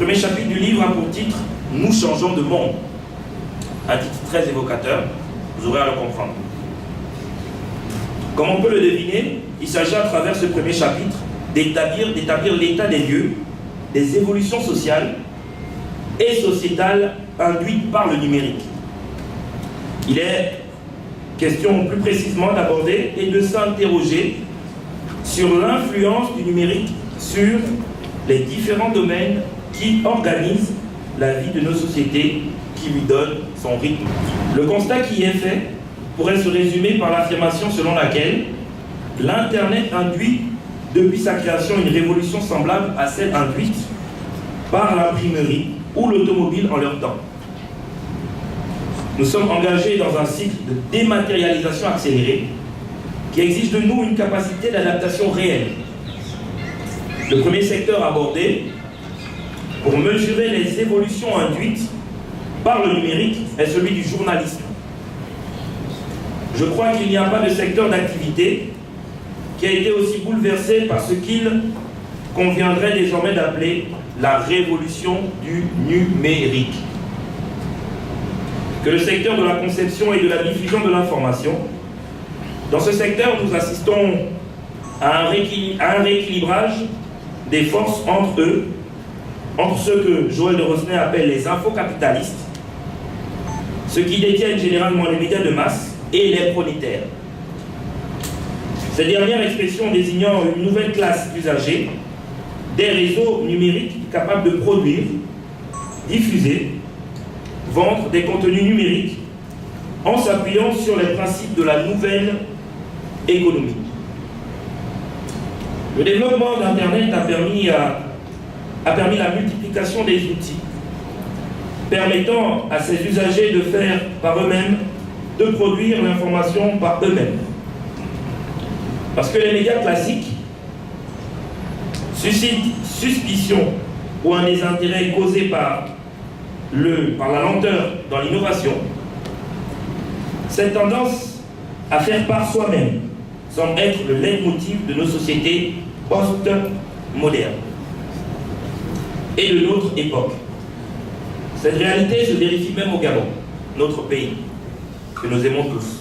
premier chapitre du livre a pour titre « Nous changeons de monde ». Un titre très évocateur, vous aurez à le comprendre. Comme on peut le deviner, il s'agit à travers ce premier chapitre d'établir l'état des lieux, des évolutions sociales et sociétales induites par le numérique. Il est question plus précisément d'aborder et de s'interroger sur l'influence du numérique sur les différents domaines qui organisent la vie de nos sociétés, qui lui donnent son rythme. Le constat qui est fait pourrait se résumer par l'affirmation selon laquelle l'Internet induit depuis sa création une révolution semblable à celle induite par l'imprimerie ou l'automobile en leur temps. Nous sommes engagés dans un cycle de dématérialisation accélérée qui exige de nous une capacité d'adaptation réelle. Le premier secteur abordé pour mesurer les évolutions induites par le numérique est celui du journalisme. Je crois qu'il n'y a pas de secteur d'activité qui a été aussi bouleversé par ce qu'il conviendrait désormais d'appeler la révolution du numérique. Que le secteur de la conception et de la diffusion de l'information. Dans ce secteur, nous assistons à un rééquilibrage des forces entre eux, entre ceux que Joël de Rosnay appelle les infocapitalistes, ceux qui détiennent généralement les médias de masse, et les prolétaires. Cette dernière expression désignant une nouvelle classe d'usagers des réseaux numériques capables de produire, diffuser, vendre des contenus numériques en s'appuyant sur les principes de la nouvelle économie. Le développement d'Internet a permis la multiplication des outils permettant à ces usagers de faire par eux-mêmes, de produire l'information par eux-mêmes. Parce que les médias classiques suscitent suspicion ou un désintérêt causé par la lenteur dans l'innovation, cette tendance à faire par soi-même semble être le leitmotiv de nos sociétés post-modernes et de notre époque. Cette réalité se vérifie même au Gabon, notre pays, que nous aimons tous.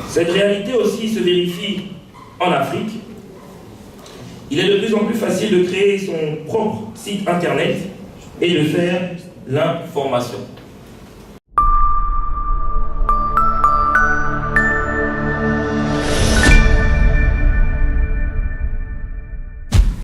Cette réalité aussi se vérifie en Afrique. Il est de plus en plus facile de créer son propre site internet et de faire l'information.